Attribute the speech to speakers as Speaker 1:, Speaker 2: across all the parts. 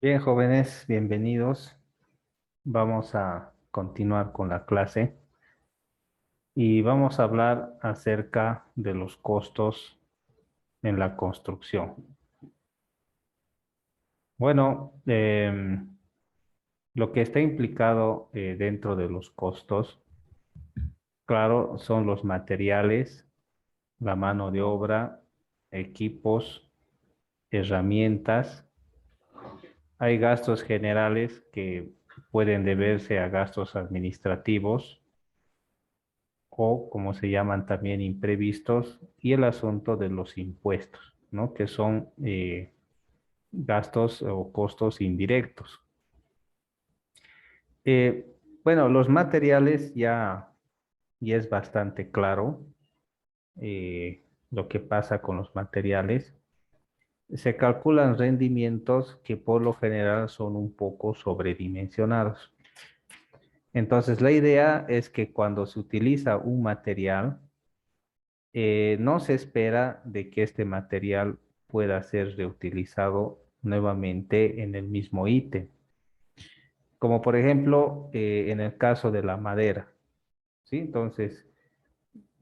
Speaker 1: Bien, jóvenes, bienvenidos. Vamos a continuar con la clase y vamos a hablar acerca de los costos en la construcción. Bueno, lo que está implicado dentro de los costos, claro, son los materiales, la mano de obra, equipos, herramientas. Hay gastos generales que pueden deberse a gastos administrativos o como se llaman también imprevistos, y el asunto de los impuestos, ¿no? Que son gastos o costos indirectos. Eh, bueno, los materiales ya es bastante claro lo que pasa con los materiales. Se calculan rendimientos que por lo general son un poco sobredimensionados. Entonces, la idea es que cuando se utiliza un material, no se espera de que este material pueda ser reutilizado nuevamente en el mismo ítem, como por ejemplo en el caso de la madera, ¿sí? Entonces,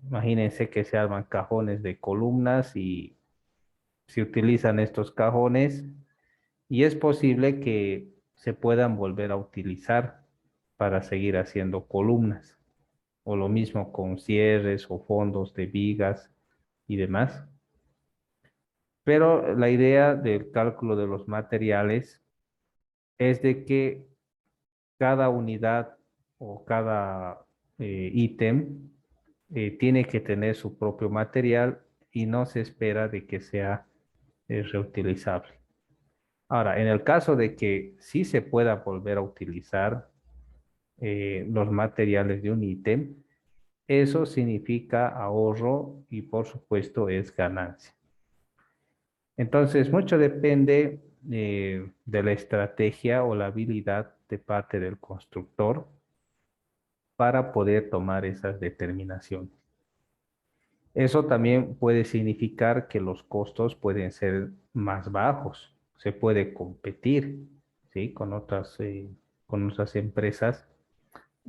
Speaker 1: imagínense que se arman cajones de columnas y se utilizan estos cajones y es posible que se puedan volver a utilizar para seguir haciendo columnas, o lo mismo con cierres o fondos de vigas y demás. Pero la idea del cálculo de los materiales es de que cada unidad o cada ítem tiene que tener su propio material y no se espera de que sea reutilizable. Ahora, en el caso de que sí se pueda volver a utilizar los materiales de un ítem, eso significa ahorro y por supuesto es ganancia. Entonces, mucho depende de la estrategia o la habilidad de parte del constructor para poder tomar esas determinaciones. Eso también puede significar que los costos pueden ser más bajos. Se puede competir, ¿sí? Con otras empresas,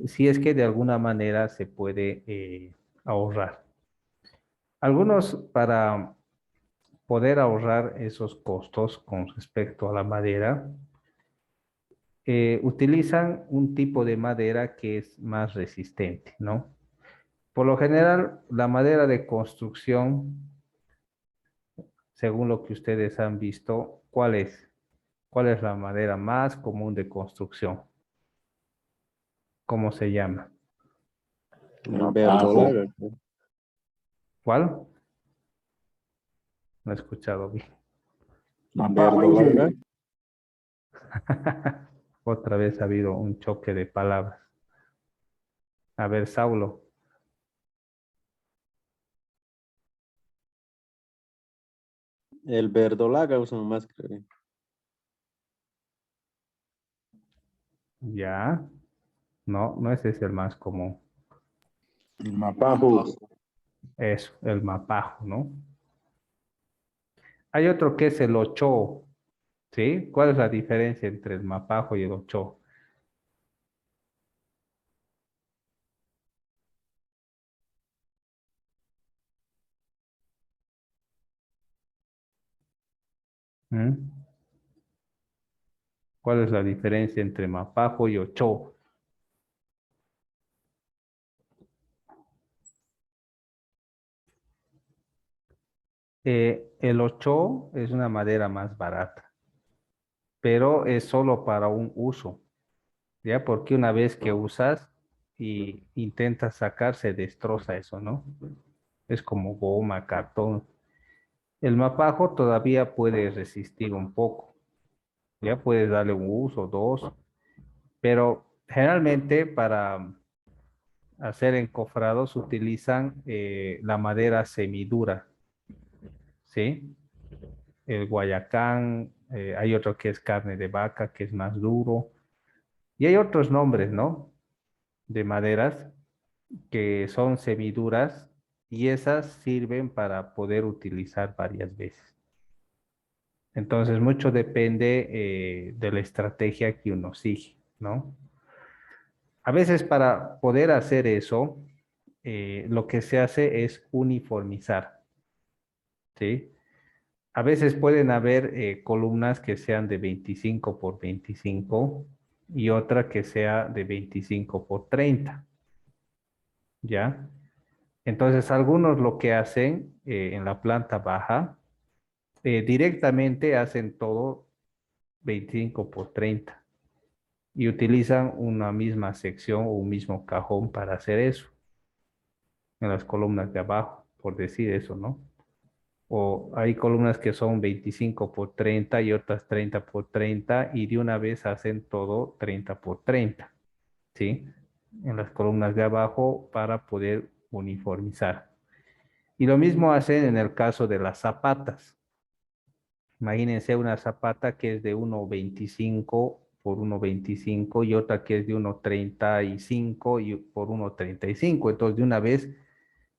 Speaker 1: si es que de alguna manera se puede ahorrar. Algunos para poder ahorrar esos costos con respecto a la madera, utilizan un tipo de madera que es más resistente, ¿no? Por lo general, la madera de construcción, según lo que ustedes han visto, ¿cuál es? ¿Cuál es la madera más común de construcción? ¿Cómo se llama?
Speaker 2: Verdolaga.
Speaker 1: ¿Cuál? No he escuchado bien.
Speaker 2: Verdolaga.
Speaker 1: Otra vez ha habido un choque de palabras. A ver, Saulo.
Speaker 2: El verdolaga usan más, creo.
Speaker 1: Ya. No, no ese es el más común.
Speaker 2: El mapajo.
Speaker 1: Eso, el mapajo, ¿no? Hay otro que es el ocho, ¿sí? ¿Cuál es la diferencia entre el mapajo y el ocho? ¿Mm? ¿Cuál es la diferencia entre mapajo y ocho? El ocho es una madera más barata, pero es solo para un uso, ¿ya? Porque una vez que usas y intentas sacar, se destroza eso, ¿no? Es como goma, cartón. El mapajo todavía puede resistir un poco, ya puedes darle un uso, dos, pero generalmente para hacer encofrados utilizan la madera semidura, ¿sí? El guayacán, hay otro que es carne de vaca, que es más duro, y hay otros nombres, ¿no? De maderas que son semiduras y esas sirven para poder utilizar varias veces. Entonces, mucho depende de la estrategia que uno sigue, ¿no? A veces para poder hacer eso, lo que se hace es uniformizar, ¿sí? A veces pueden haber columnas que sean de 25 por 25 y otra que sea de 25 por 30, ¿ya? Entonces, algunos lo que hacen en la planta baja, directamente hacen todo 25 por 30 y utilizan una misma sección o un mismo cajón para hacer eso en las columnas de abajo, por decir eso, ¿no? O hay columnas que son 25 por 30 y otras 30 por 30 y de una vez hacen todo 30 por 30, ¿sí? En las columnas de abajo para poder uniformizar. Y lo mismo hacen en el caso de las zapatas. Imagínense una zapata que es de 1,25 por 1,25 y otra que es de 1,35 y por 1,35. Entonces, de una vez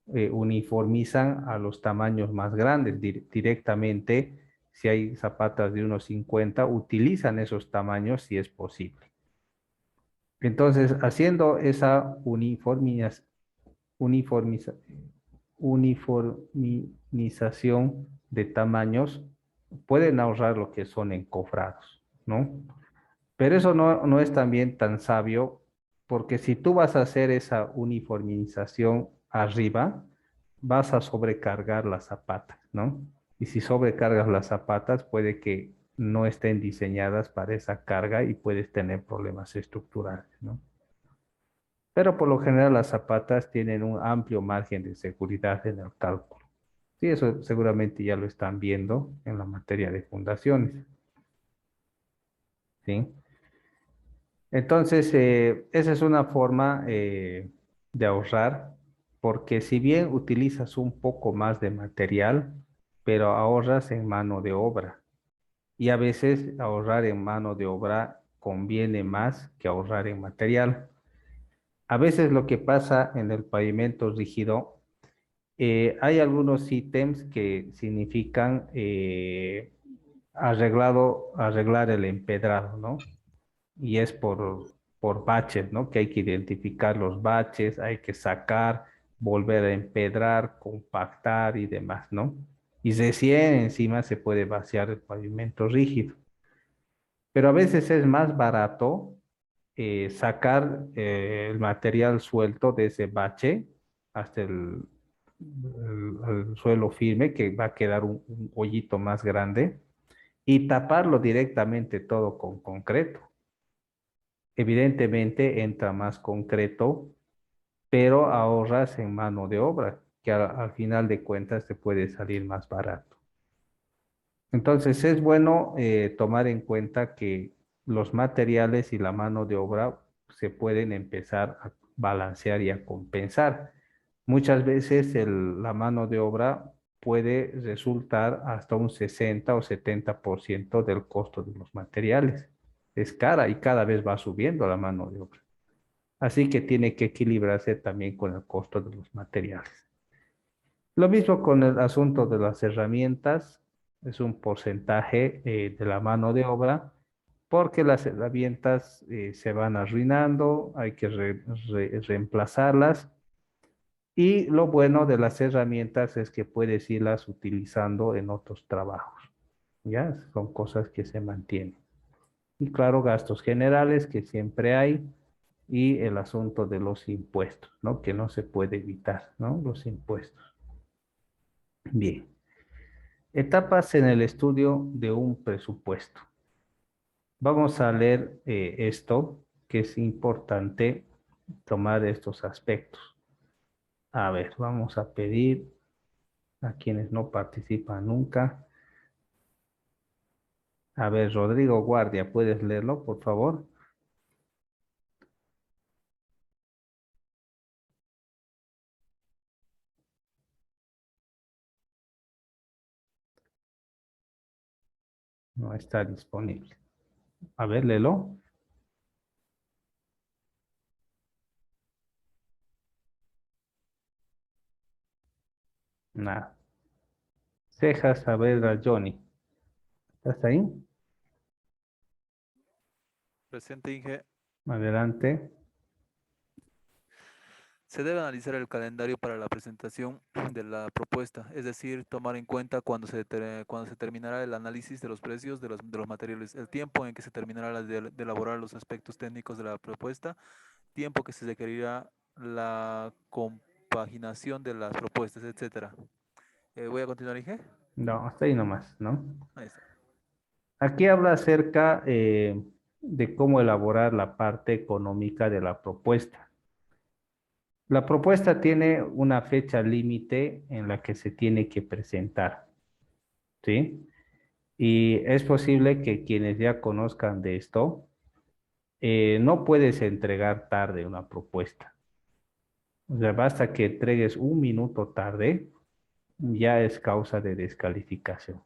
Speaker 1: uniformizan a los tamaños más grandes directamente. Si hay zapatas de 1,50, utilizan esos tamaños si es posible. Entonces, haciendo esa uniformiza- uniformización de tamaños, pueden ahorrar lo que son encofrados, ¿no? Pero eso no es también tan sabio, porque si tú vas a hacer esa uniformización arriba, vas a sobrecargar las zapatas, ¿no? Y si sobrecargas las zapatas, puede que no estén diseñadas para esa carga y puedes tener problemas estructurales, ¿no? Pero por lo general las zapatas tienen un amplio margen de seguridad en el cálculo. Sí, eso seguramente ya lo están viendo en la materia de fundaciones, ¿sí? Entonces, esa es una forma de ahorrar, porque si bien utilizas un poco más de material, pero ahorras en mano de obra. Y a veces ahorrar en mano de obra conviene más que ahorrar en material. A veces lo que pasa en el pavimento rígido, hay algunos ítems que significan arreglar el empedrado, ¿no? Y es por baches, ¿no? Que hay que identificar los baches, hay que sacar, volver a empedrar, compactar y demás, ¿no? Y recién encima se puede vaciar el pavimento rígido. Pero a veces es más barato sacar el material suelto de ese bache hasta el suelo firme, que va a quedar un hoyito más grande, y taparlo directamente todo con concreto. Evidentemente entra más concreto, pero ahorras en mano de obra, que al final de cuentas te puede salir más barato. Entonces es bueno tomar en cuenta que los materiales y la mano de obra se pueden empezar a balancear y a compensar. Muchas veces la mano de obra puede resultar hasta un 60 o 70% del costo de los materiales. Es cara y cada vez va subiendo la mano de obra. Así que tiene que equilibrarse también con el costo de los materiales. Lo mismo con el asunto de las herramientas, es un porcentaje de la mano de obra, porque las herramientas se van arruinando, hay que reemplazarlas. Y lo bueno de las herramientas es que puedes irlas utilizando en otros trabajos, ¿ya? Son cosas que se mantienen. Y claro, gastos generales que siempre hay y el asunto de los impuestos, ¿no? Que no se puede evitar, ¿no? Los impuestos. Bien. Etapas en el estudio de un presupuesto. Vamos a leer esto, que es importante tomar estos aspectos. A ver, vamos a pedir a quienes no participan nunca. A ver, Rodrigo Guardia, ¿puedes leerlo, por favor? No está disponible. A ver, léelo. Nada. Cejas Saavedra Johnny. ¿Estás ahí?
Speaker 3: Presente, Inge.
Speaker 1: Adelante.
Speaker 3: Se debe analizar el calendario para la presentación de la propuesta, es decir, tomar en cuenta cuando se terminará el análisis de los precios de los materiales, el tiempo en que se terminará de elaborar los aspectos técnicos de la propuesta, tiempo que se requerirá la compaginación de las propuestas, etcétera. Voy a continuar, Inge.
Speaker 1: No, hasta ahí nomás, ¿no?
Speaker 3: Ahí está.
Speaker 1: Aquí habla acerca de cómo elaborar la parte económica de la propuesta. La propuesta tiene una fecha límite en la que se tiene que presentar, ¿sí? Y es posible que quienes ya conozcan de esto, no puedes entregar tarde una propuesta. O sea, basta que entregues un minuto tarde, ya es causa de descalificación.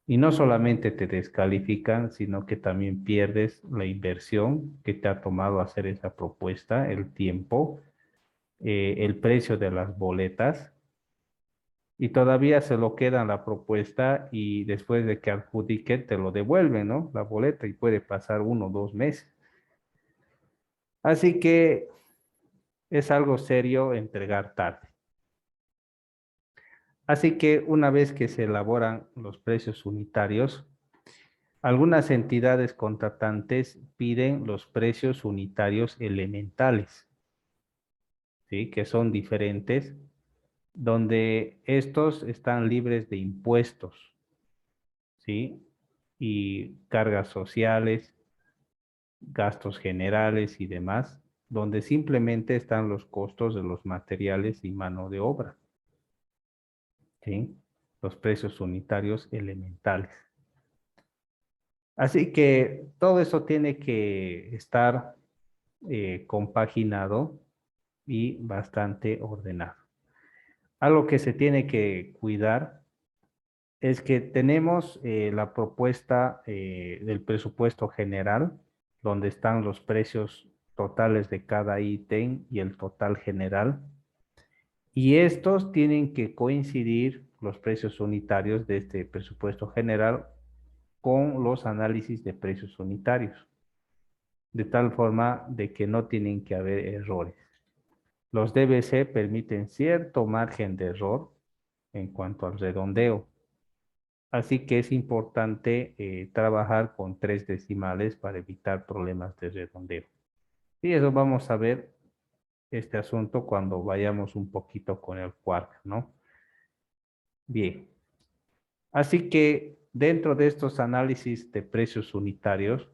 Speaker 1: Y no solamente te descalifican, sino que también pierdes la inversión que te ha tomado hacer esa propuesta, el tiempo, el precio de las boletas, y todavía se lo quedan la propuesta y después de que adjudique te lo devuelven, ¿no? La boleta y puede pasar 1 o 2 meses. Así que es algo serio entregar tarde. Así que una vez que se elaboran los precios unitarios, algunas entidades contratantes piden los precios unitarios elementales, ¿sí? Que son diferentes, donde estos están libres de impuestos, ¿sí? Y cargas sociales, gastos generales y demás, donde simplemente están los costos de los materiales y mano de obra, ¿sí? Los precios unitarios elementales. Así que todo eso tiene que estar compaginado y bastante ordenado. Algo que se tiene que cuidar es que tenemos la propuesta del presupuesto general, donde están los precios totales de cada ítem y el total general. Y estos tienen que coincidir, los precios unitarios de este presupuesto general, con los análisis de precios unitarios, de tal forma de que no tienen que haber errores. Los DBC permiten cierto margen de error en cuanto al redondeo. Así que es importante trabajar con 3 decimales para evitar problemas de redondeo. Y eso vamos a ver este asunto cuando vayamos un poquito con el quark, ¿no? Bien. Así que dentro de estos análisis de precios unitarios,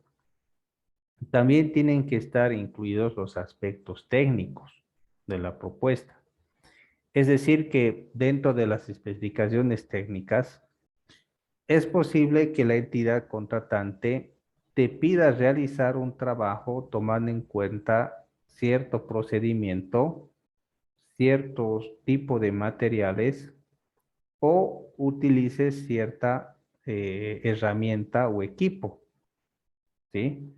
Speaker 1: también tienen que estar incluidos los aspectos técnicos de la propuesta. Es decir, que dentro de las especificaciones técnicas, es posible que la entidad contratante te pida realizar un trabajo tomando en cuenta cierto procedimiento, ciertos tipos de materiales o utilices cierta herramienta o equipo, ¿sí?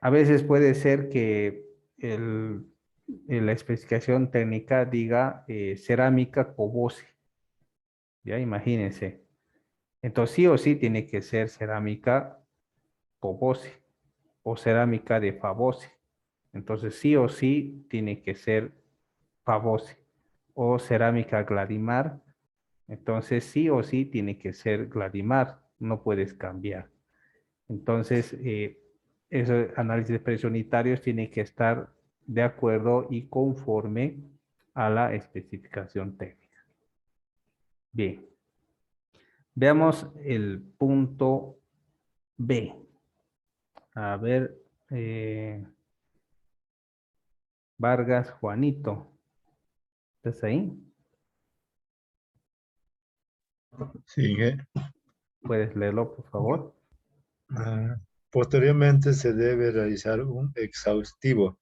Speaker 1: A veces puede ser que la especificación técnica diga cerámica Cobose, ya imagínense. Entonces sí o sí tiene que ser cerámica Cobose o cerámica de Fabose. Entonces sí o sí tiene que ser Fabose o cerámica Gladimar. Entonces sí o sí tiene que ser Gladimar, no puedes cambiar. Entonces, esos análisis de precios unitarios tiene que estar de acuerdo y conforme a la especificación técnica. Bien, veamos el punto B. A ver, Vargas Juanito, ¿estás ahí?
Speaker 4: Sigue.
Speaker 1: ¿Puedes leerlo, por favor?
Speaker 4: Ah, Posteriormente se debe realizar un exhaustivo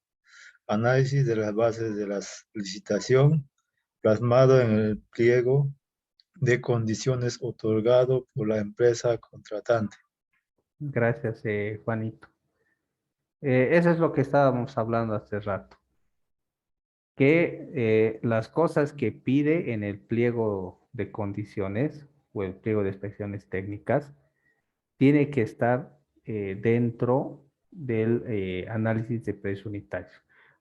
Speaker 4: análisis de las bases de la licitación plasmado en el pliego de condiciones otorgado por la empresa contratante.
Speaker 1: Gracias, Juanito. Eso es lo que estábamos hablando hace rato, que las cosas que pide en el pliego de condiciones o el pliego de inspecciones técnicas tiene que estar dentro del análisis de precios unitarios.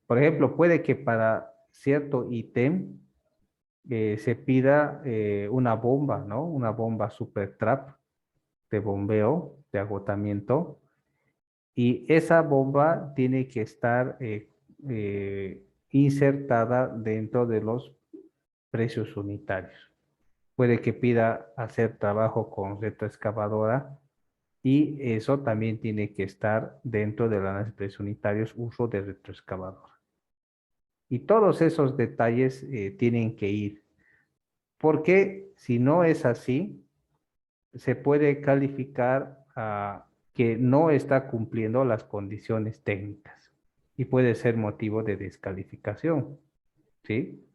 Speaker 1: Por ejemplo, puede que para cierto ítem se pida una bomba, ¿no? Una bomba super trap de bombeo, de agotamiento, y esa bomba tiene que estar insertada dentro de los precios unitarios. Puede que pida hacer trabajo con retroexcavadora y eso también tiene que estar dentro del análisis de precios unitarios, uso de retroexcavadora. Y todos esos detalles tienen que ir, porque si no es así, se puede calificar a que no está cumpliendo las condiciones técnicas y puede ser motivo de descalificación, ¿sí?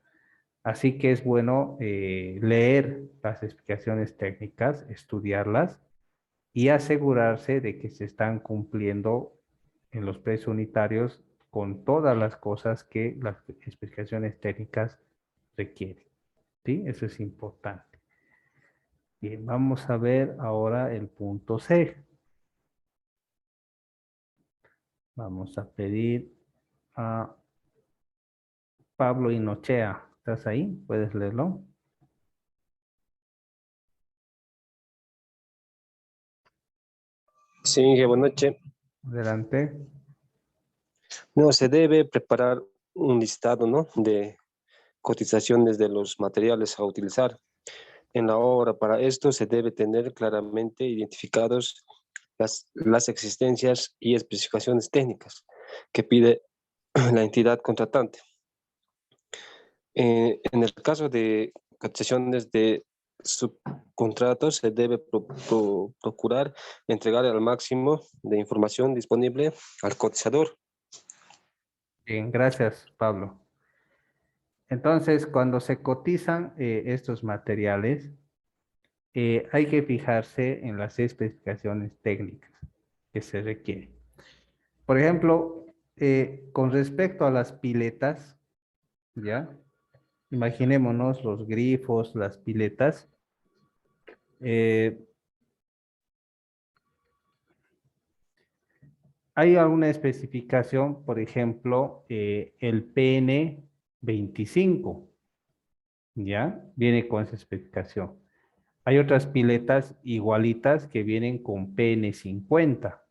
Speaker 1: Así que es bueno leer las explicaciones técnicas, estudiarlas y asegurarse de que se están cumpliendo en los precios unitarios con todas las cosas que las especificaciones técnicas requieren, ¿sí? Eso es importante. Bien, vamos a ver ahora el punto C. Vamos a pedir a Pablo Inochea. ¿Estás ahí? ¿Puedes leerlo?
Speaker 5: Sí, buenas noches.
Speaker 1: Adelante.
Speaker 5: No, se debe preparar un listado, ¿no?, de cotizaciones de los materiales a utilizar en la obra. Para esto se debe tener claramente identificados las existencias y especificaciones técnicas que pide la entidad contratante. En el caso de cotizaciones de subcontratos, se debe procurar entregar el máximo de información disponible al cotizador.
Speaker 1: Bien, gracias, Pablo. Entonces, cuando se cotizan estos materiales, hay que fijarse en las especificaciones técnicas que se requieren. Por ejemplo, con respecto a las piletas, ¿ya? Imaginémonos los grifos, las piletas. Hay alguna especificación, por ejemplo, el PN 25, ¿ya? Viene con esa especificación. Hay otras piletas igualitas que vienen con PN 50.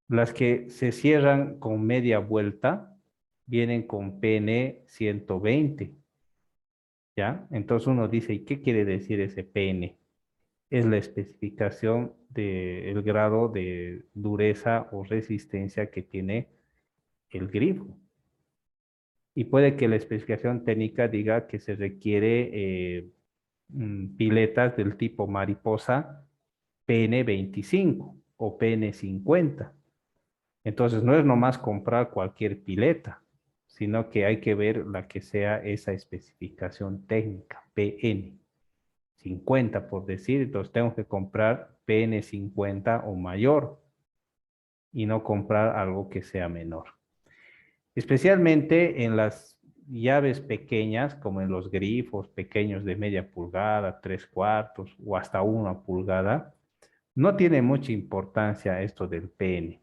Speaker 1: Las que se cierran con media vuelta vienen con PN 120, ¿ya? Entonces uno dice, ¿y qué quiere decir ese PN? Es la especificación del grado de dureza o resistencia que tiene el grifo. Y puede que la especificación técnica diga que se requiere piletas del tipo mariposa PN 25 o PN 50. Entonces no es nomás comprar cualquier pileta, sino que hay que ver la que sea esa especificación técnica, PN 50 por decir. Entonces tengo que comprar PN 50 o mayor y no comprar algo que sea menor. Especialmente en las llaves pequeñas, como en los grifos pequeños de media pulgada, 3/4 o hasta 1 pulgada, no tiene mucha importancia esto del PN.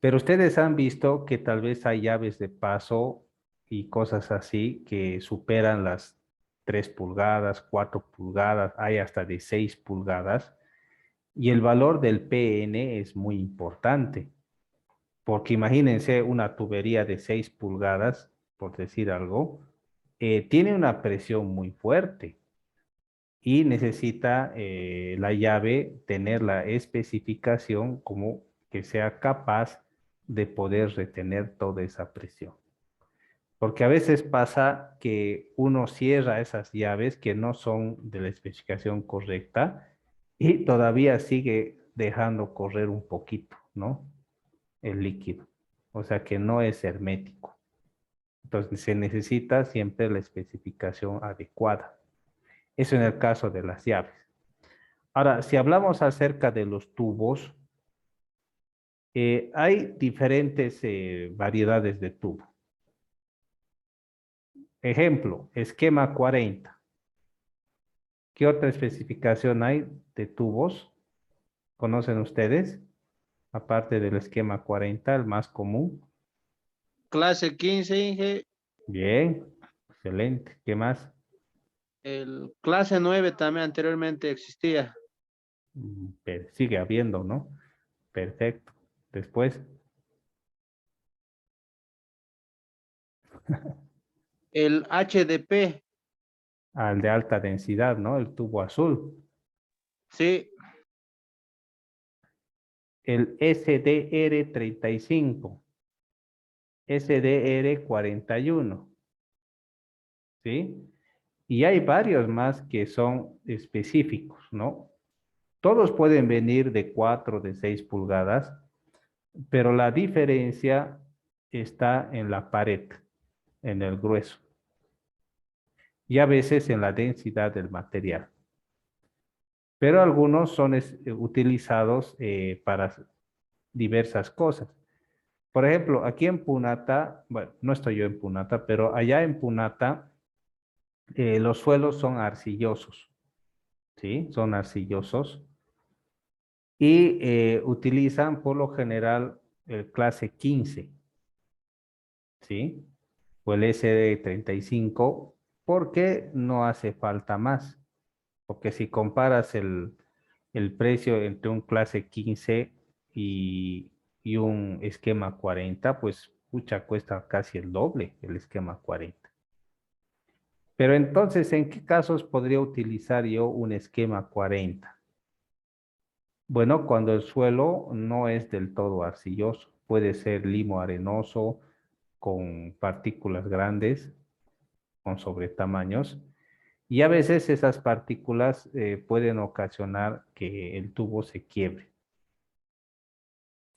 Speaker 1: Pero ustedes han visto que tal vez hay llaves de paso y cosas así que superan las 3 pulgadas, 4 pulgadas, hay hasta de 6 pulgadas. Y el valor del PN es muy importante. Porque imagínense una tubería de 6 pulgadas, por decir algo, tiene una presión muy fuerte y necesita la llave tener la especificación como que sea capaz de poder retener toda esa presión. Porque a veces pasa que uno cierra esas llaves que no son de la especificación correcta y todavía sigue dejando correr un poquito, ¿no? El líquido. O sea que no es hermético. Entonces se necesita siempre la especificación adecuada. Eso en el caso de las llaves. Ahora, si hablamos acerca de los tubos, hay diferentes variedades de tubo. Ejemplo, esquema 40. ¿Qué otra especificación hay? de tubos conocen ustedes? Aparte del esquema 40, el más común.
Speaker 6: Clase 15, Inge.
Speaker 1: Bien, excelente. ¿Qué más?
Speaker 6: El clase 9 también anteriormente existía.
Speaker 1: Pero sigue habiendo, ¿no? Perfecto. Después,
Speaker 6: El HDP.
Speaker 1: al de alta densidad, ¿no? El tubo azul.
Speaker 6: Sí,
Speaker 1: El SDR35. SDR41. ¿Sí? Y hay varios más que son específicos, ¿no? Todos pueden venir de 4, de 6 pulgadas, pero la diferencia está en la pared, en el grueso, y a veces en la densidad del material. Pero algunos son utilizados para diversas cosas. Por ejemplo, aquí en Punata, bueno, no estoy yo en Punata, pero allá en Punata los suelos son arcillosos, ¿sí? Son arcillosos y utilizan por lo general el clase 15, ¿sí? O el SD35, porque no hace falta más. Porque si comparas el precio entre un clase 15 y un esquema 40, pues pucha, cuesta casi el doble el esquema 40. Pero entonces, ¿en qué casos podría utilizar yo un esquema 40? Bueno, cuando el suelo no es del todo arcilloso, puede ser limo arenoso con partículas grandes, con sobretamaños, y a veces esas partículas pueden ocasionar que el tubo se quiebre.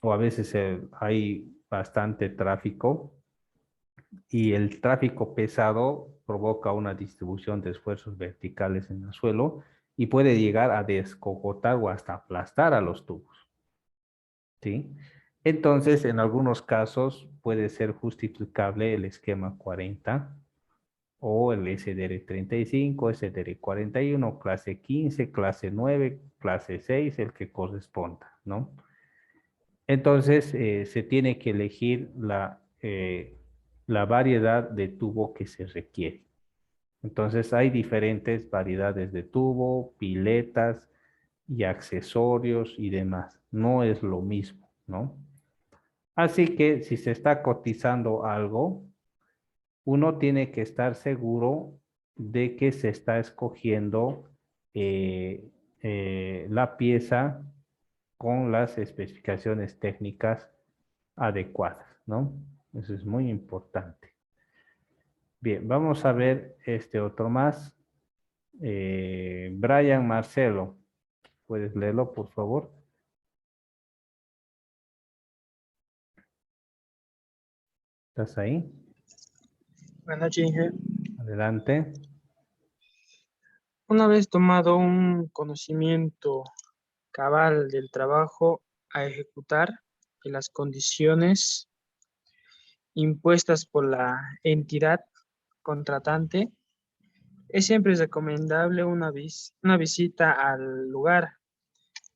Speaker 1: O a veces hay bastante tráfico y el tráfico pesado provoca una distribución de esfuerzos verticales en el suelo y puede llegar a descogotar o hasta aplastar a los tubos, ¿sí? Entonces, en algunos casos puede ser justificable el esquema 40 o el SDR35, SDR41, clase 15, clase 9, clase 6, el que corresponda, ¿no? Entonces, se tiene que elegir la variedad de tubo que se requiere. Entonces, hay diferentes variedades de tubo, piletas y accesorios y demás. No es lo mismo, ¿no? Así que si se está cotizando algo, uno tiene que estar seguro de que se está escogiendo la pieza con las especificaciones técnicas adecuadas, ¿no? Eso es muy importante. Bien, vamos a ver este otro más. Brian Marcelo, ¿puedes leerlo, por favor? ¿Estás ahí?
Speaker 7: Buenas noches, Inge.
Speaker 1: Adelante.
Speaker 7: Una vez tomado un conocimiento cabal del trabajo a ejecutar y las condiciones impuestas por la entidad contratante, es siempre recomendable una visita al lugar,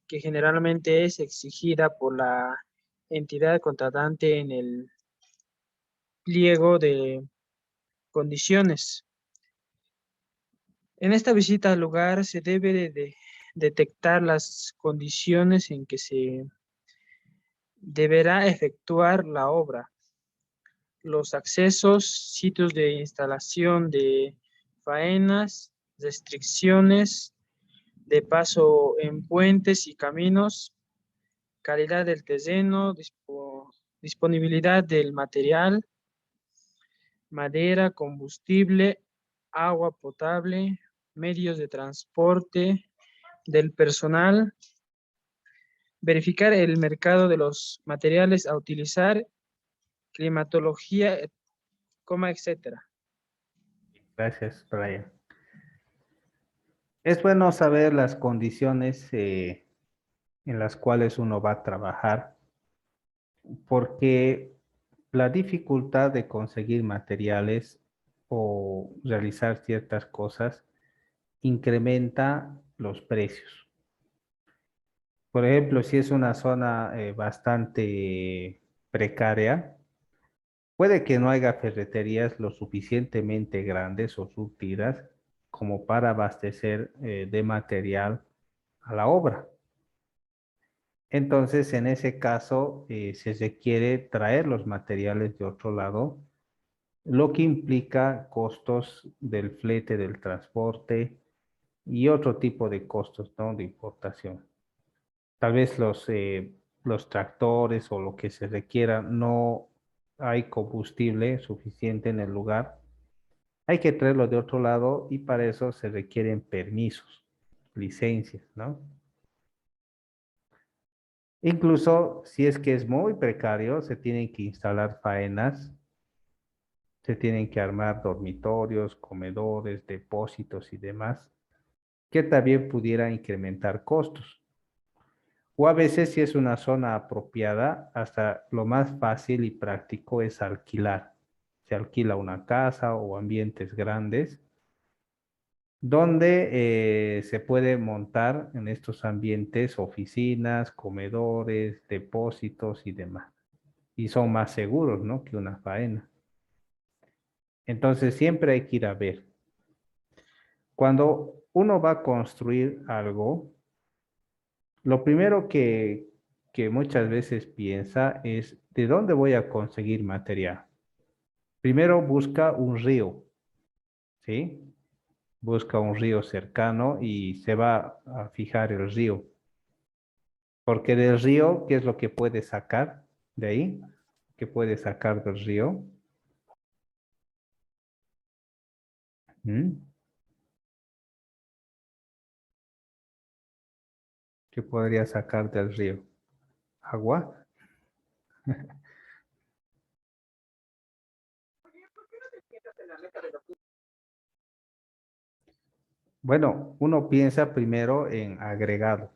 Speaker 7: que generalmente es exigida por la entidad contratante en el pliego de condiciones. En esta visita al lugar se debe de detectar las condiciones en que se deberá efectuar la obra, los accesos, sitios de instalación de faenas, restricciones de paso en puentes y caminos, calidad del terreno, disponibilidad del material, madera, combustible, agua potable, medios de transporte del personal, verificar el mercado de los materiales a utilizar, climatología, etcétera.
Speaker 1: Gracias, Brian. Es bueno saber las condiciones en las cuales uno va a trabajar, porque la dificultad de conseguir materiales o realizar ciertas cosas incrementa los precios, Por ejemplo, si es una zona bastante precaria, puede que no haya ferreterías lo suficientemente grandes o surtidas como para abastecer de material a la obra. Entonces, en ese caso, se requiere traer los materiales de otro lado, lo que implica costos del flete, del transporte y otro tipo de costos, ¿no? De importación. Tal vez los tractores o lo que se requiera, no hay combustible suficiente en el lugar. Hay que traerlo de otro lado y para eso se requieren permisos, licencias, ¿no? Incluso si es que es muy precario, se tienen que instalar faenas, se tienen que armar dormitorios, comedores, depósitos y demás, que también pudiera incrementar costos. O a veces si es una zona apropiada, hasta lo más fácil y práctico es alquilar. Se alquila una casa o ambientes grandes donde se puede montar en estos ambientes oficinas, comedores, depósitos y demás. Y son más seguros, ¿no? Que una faena. Entonces siempre hay que ir a ver. Cuando uno va a construir algo, lo primero que muchas veces piensa es, ¿de dónde voy a conseguir material? Primero busca un río, ¿sí? Busca un río cercano y se va a fijar el río. Porque del río, ¿qué es lo que puede sacar de ahí? ¿Qué puede sacar del río? ¿Mm? ¿Qué podría sacar del río? ¿Agua? Bueno, uno piensa primero en agregado,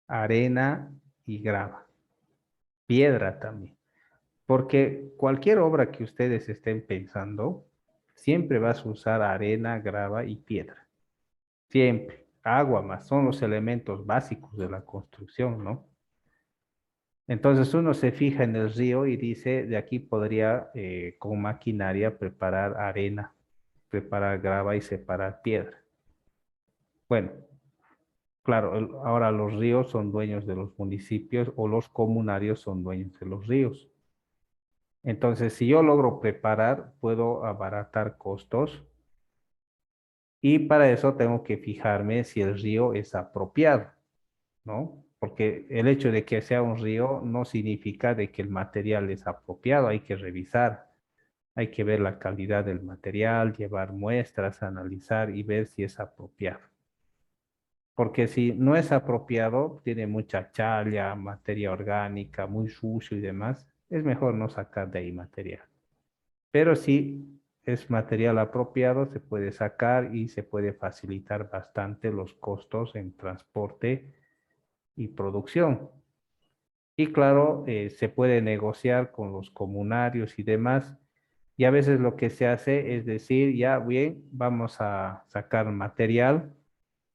Speaker 1: arena y grava, piedra también, porque cualquier obra que ustedes estén pensando, siempre vas a usar arena, grava y piedra, siempre. Agua más, son los elementos básicos de la construcción, ¿no? Entonces uno se fija en el río y dice, de aquí podría con maquinaria preparar arena, preparar grava y separar piedra. Bueno, claro, ahora los ríos son dueños de los municipios o los comunarios son dueños de los ríos. Entonces, si yo logro preparar, puedo abaratar costos y para eso tengo que fijarme si el río es apropiado, ¿no? Porque el hecho de que sea un río no significa de que el material es apropiado, hay que revisar, hay que ver la calidad del material, llevar muestras, analizar y ver si es apropiado. Porque si no es apropiado, tiene mucha challa, materia orgánica, muy sucio y demás, es mejor no sacar de ahí material. Pero si es material apropiado, se puede sacar y se puede facilitar bastante los costos en transporte y producción. Y claro, se puede negociar con los comunarios y demás. Y a veces lo que se hace es decir, ya bien, vamos a sacar material,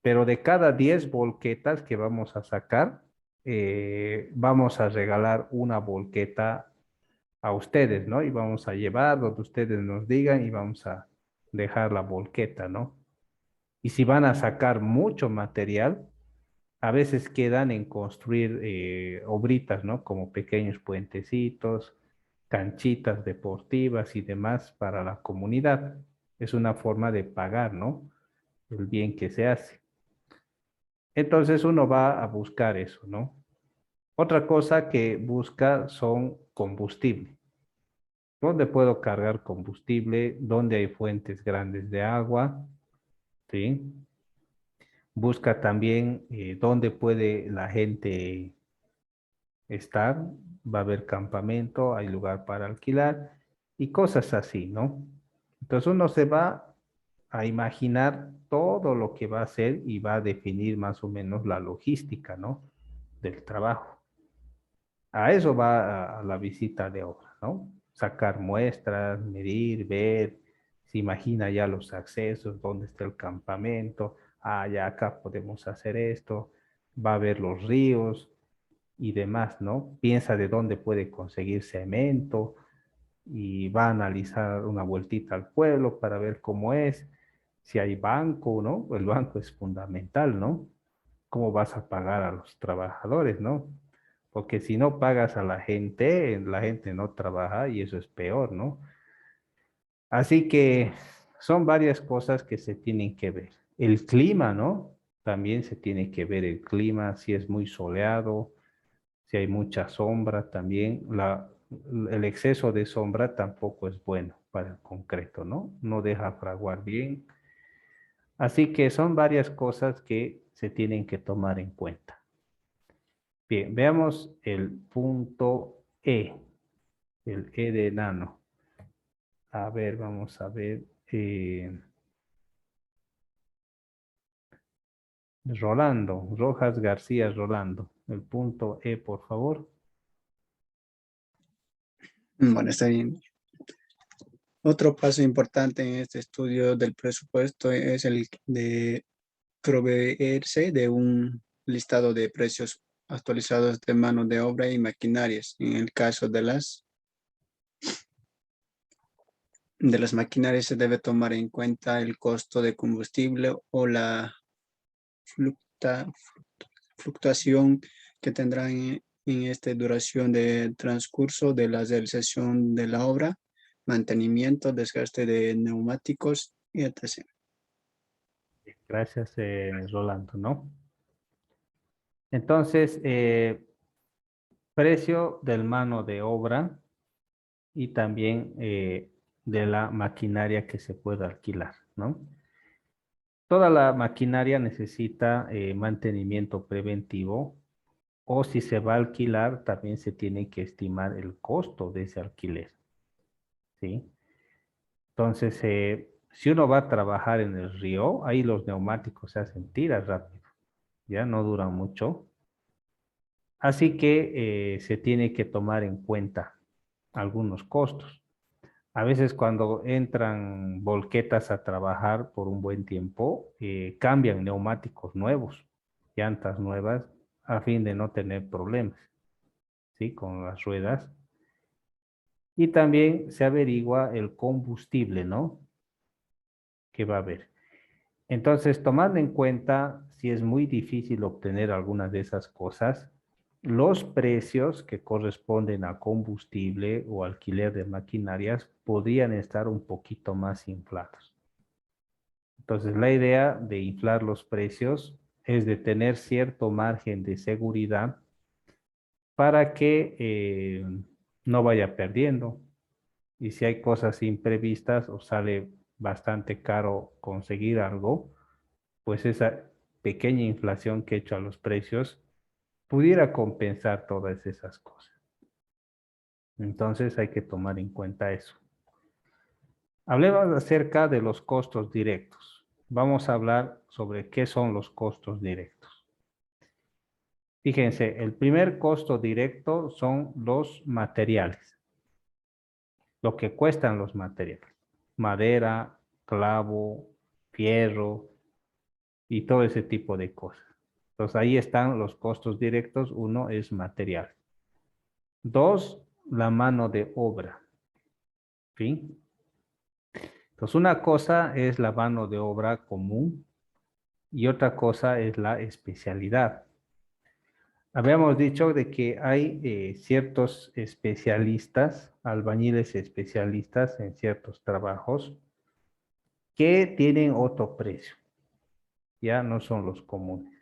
Speaker 1: pero de cada 10 volquetas que vamos a sacar, vamos a regalar una volqueta a ustedes, ¿no? Y vamos a llevar donde ustedes nos digan y vamos a dejar la volqueta, ¿no? Y si van a sacar mucho material, a veces quedan en construir obritas, ¿no? Como pequeños puentecitos, canchitas deportivas y demás para la comunidad. Es una forma de pagar, ¿no? El bien que se hace. Entonces uno va a buscar eso, ¿no? Otra cosa que busca son combustible. ¿Dónde puedo cargar combustible? ¿Dónde hay fuentes grandes de agua? ¿Sí? Busca también dónde puede la gente estar. Va a haber campamento, hay lugar para alquilar y cosas así, ¿no? Entonces uno se va a imaginar todo lo que va a hacer y va a definir más o menos la logística, ¿no? Del trabajo. A eso va a la visita de obra, ¿no? Sacar muestras, medir, ver, se imagina ya los accesos, dónde está el campamento, ah, ya acá podemos hacer esto, va a ver los ríos y demás, ¿no? Piensa de dónde puede conseguir cemento y va a analizar una vueltita al pueblo para ver cómo es, si hay banco, ¿no? El banco es fundamental, ¿no? ¿Cómo vas a pagar a los trabajadores, ¿no? Porque si no pagas a la gente no trabaja y eso es peor, ¿no? Así que son varias cosas que se tienen que ver. El clima, ¿no? También se tiene que ver el clima, si es muy soleado, si hay mucha sombra también. El exceso de sombra tampoco es bueno para el concreto, ¿no? No deja fraguar bien. Así que son varias cosas que se tienen que tomar en cuenta. Bien, veamos el punto E, el E de enano. A ver, vamos a ver. Rolando, Rojas García Rolando. El punto E, por favor.
Speaker 8: Bueno, está bien. Otro paso importante en este estudio del presupuesto es el de proveerse de un listado de precios actualizados de mano de obra y maquinarias. En el caso de las maquinarias se debe tomar en cuenta el costo de combustible o la fluctuación que tendrán en esta duración de transcurso de la realización de la obra, mantenimiento, desgaste de neumáticos y etc.
Speaker 1: Gracias, Rolando, ¿no? Entonces, precio del mano de obra y también de la maquinaria que se puede alquilar, ¿no? Toda la maquinaria necesita mantenimiento preventivo o si se va a alquilar, también se tiene que estimar el costo de ese alquiler, ¿sí? Entonces, si uno va a trabajar en el río, ahí los neumáticos se hacen tiras rápido, ya no duran mucho. Así que se tiene que tomar en cuenta algunos costos. A veces cuando entran volquetas a trabajar por un buen tiempo, cambian neumáticos nuevos, llantas nuevas, a fin de no tener problemas, ¿sí? Con las ruedas. Y también se averigua el combustible, ¿no? Que va a haber. Entonces, tomando en cuenta si es muy difícil obtener algunas de esas cosas, los precios que corresponden a combustible o alquiler de maquinarias podrían estar un poquito más inflados. Entonces, la idea de inflar los precios es de tener cierto margen de seguridad para que no vaya perdiendo. Y si hay cosas imprevistas o sale bastante caro conseguir algo, pues esa pequeña inflación que he hecho a los precios pudiera compensar todas esas cosas. Entonces hay que tomar en cuenta eso. Hablemos acerca de los costos directos. Vamos a hablar sobre qué son los costos directos. Fíjense, el primer costo directo son los materiales, lo que cuestan los materiales. Madera, clavo, fierro y todo ese tipo de cosas. Entonces ahí están los costos directos. Uno es material. Dos, la mano de obra. ¿Sí? Entonces una cosa es la mano de obra común y otra cosa es la especialidad. Habíamos dicho de que hay ciertos especialistas, albañiles especialistas en ciertos trabajos que tienen otro precio. Ya no son los comunes.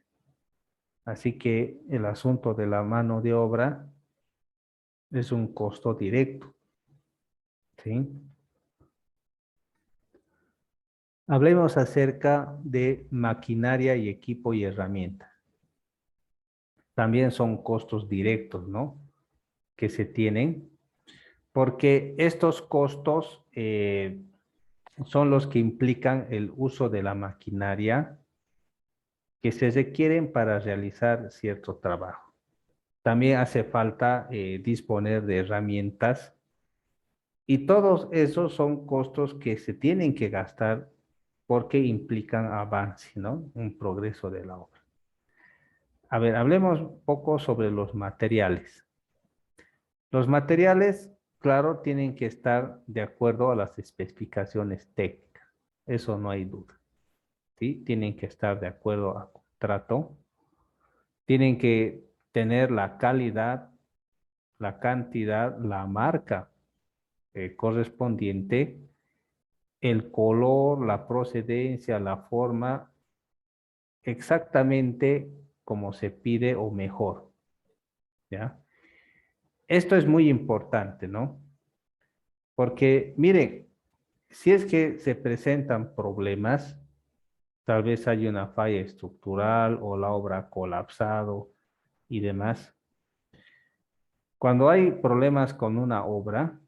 Speaker 1: Así que el asunto de la mano de obra es un costo directo, ¿sí? Hablemos acerca de maquinaria y equipo y herramientas. También son costos directos, ¿no? Que se tienen, porque estos costos son los que implican el uso de la maquinaria que se requieren para realizar cierto trabajo. También hace falta disponer de herramientas y todos esos son costos que se tienen que gastar porque implican avance, ¿no? Un progreso de la obra. A ver, hablemos un poco sobre los materiales. Los materiales, claro, tienen que estar de acuerdo a las especificaciones técnicas. Eso no hay duda. ¿Sí? Tienen que estar de acuerdo al contrato. Tienen que tener la calidad, la cantidad, la marca correspondiente, el color, la procedencia, la forma, exactamente como se pide o mejor. ¿Ya? Esto es muy importante, ¿no? Porque, miren, si es que se presentan problemas, tal vez hay una falla estructural o la obra ha colapsado y demás. Cuando hay problemas con una obra,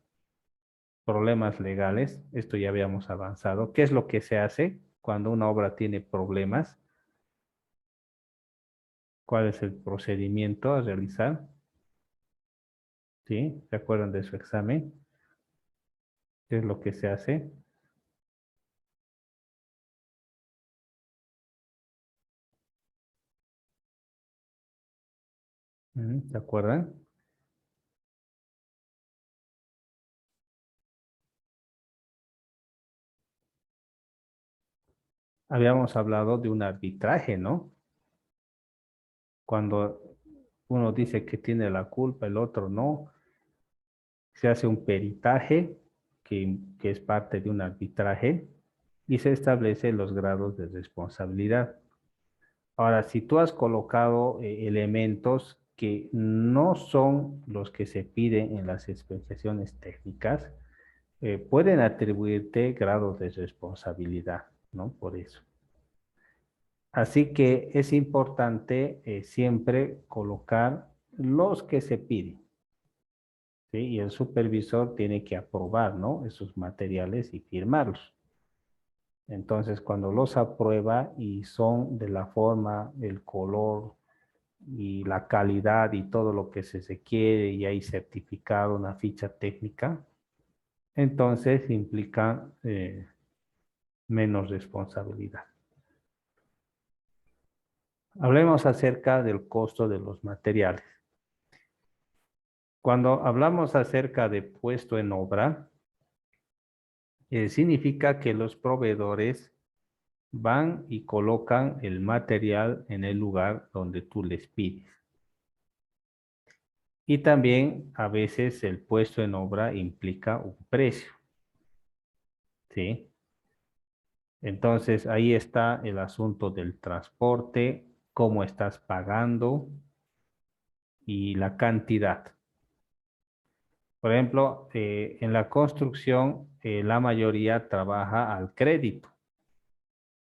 Speaker 1: problemas legales, esto ya habíamos avanzado. ¿Qué es lo que se hace cuando una obra tiene problemas? ¿Cuál es el procedimiento a realizar? ¿Sí? ¿Se acuerdan de su examen? ¿Qué es lo que se hace? ¿Se acuerdan? Habíamos hablado de un arbitraje, ¿no? Cuando uno dice que tiene la culpa, el otro no, se hace un peritaje que es parte de un arbitraje y se establecen los grados de responsabilidad. Ahora, si tú has colocado elementos que no son los que se piden en las especificaciones técnicas, pueden atribuirte grados de responsabilidad, ¿no? Por eso. Así que es importante siempre colocar los que se piden, ¿sí? Y el supervisor tiene que aprobar, ¿no? Esos materiales y firmarlos. Entonces, cuando los aprueba y son de la forma, el color y la calidad y todo lo que se requiere y hay certificado, una ficha técnica, entonces implica menos responsabilidad. Hablemos acerca del costo de los materiales. Cuando hablamos acerca de puesto en obra, significa que los proveedores van y colocan el material en el lugar donde tú les pides. Y también a veces el puesto en obra implica un precio. ¿Sí? Entonces ahí está el asunto del transporte, cómo estás pagando y la cantidad. Por ejemplo, en la construcción la mayoría trabaja al crédito.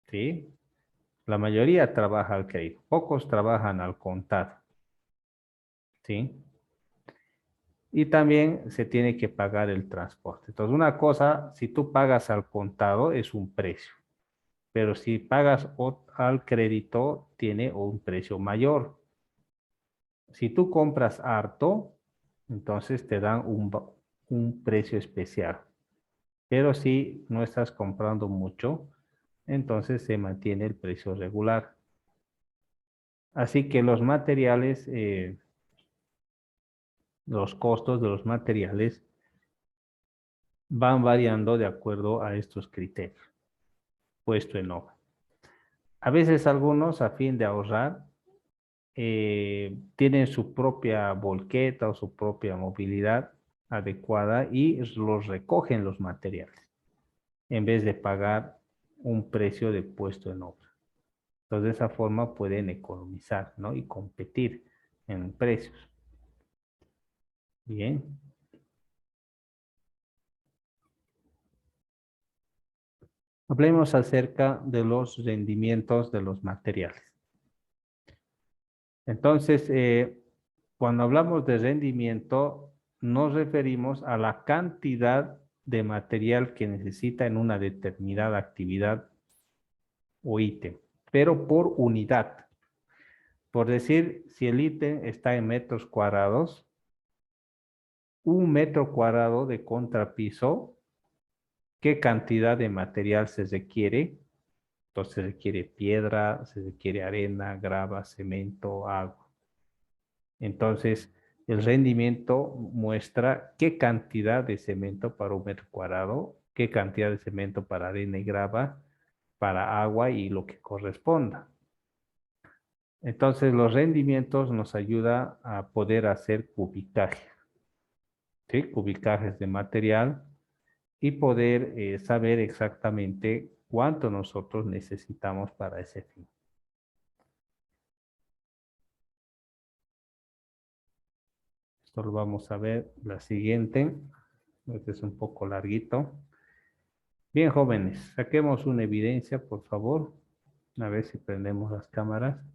Speaker 1: ¿Sí? La mayoría trabaja al crédito, pocos trabajan al contado. ¿Sí? Y también se tiene que pagar el transporte. Entonces, una cosa, si tú pagas al contado, es un precio. Pero si pagas al crédito, tiene un precio mayor. Si tú compras harto, entonces te dan un precio especial. Pero si no estás comprando mucho, entonces se mantiene el precio regular. Así que los materiales, los costos de los materiales van variando de acuerdo a estos criterios puesto en obra. A veces algunos, a fin de ahorrar, tienen su propia volqueta o su propia movilidad adecuada y los recogen los materiales en vez de pagar un precio de puesto en obra. Entonces, de esa forma pueden economizar, ¿no? Y competir en precios. Bien. Hablemos acerca de los rendimientos de los materiales. Entonces, cuando hablamos de rendimiento, nos referimos a la cantidad de material que necesita en una determinada actividad o ítem, pero por unidad. Por decir, si el ítem está en metros cuadrados, 1 metro cuadrado de contrapiso, ¿qué cantidad de material se requiere? Entonces se requiere piedra, se requiere arena, grava, cemento, agua. Entonces, el rendimiento muestra qué cantidad de cemento para un metro cuadrado, qué cantidad de cemento para arena y grava, para agua y lo que corresponda. Entonces, los rendimientos nos ayudan a poder hacer cubicaje, ¿sí? Cubicajes de material y poder saber exactamente cuánto nosotros necesitamos para ese fin. Esto lo vamos a ver la siguiente. Este es un poco larguito. Bien, jóvenes, saquemos una evidencia, por favor. A ver si prendemos las cámaras.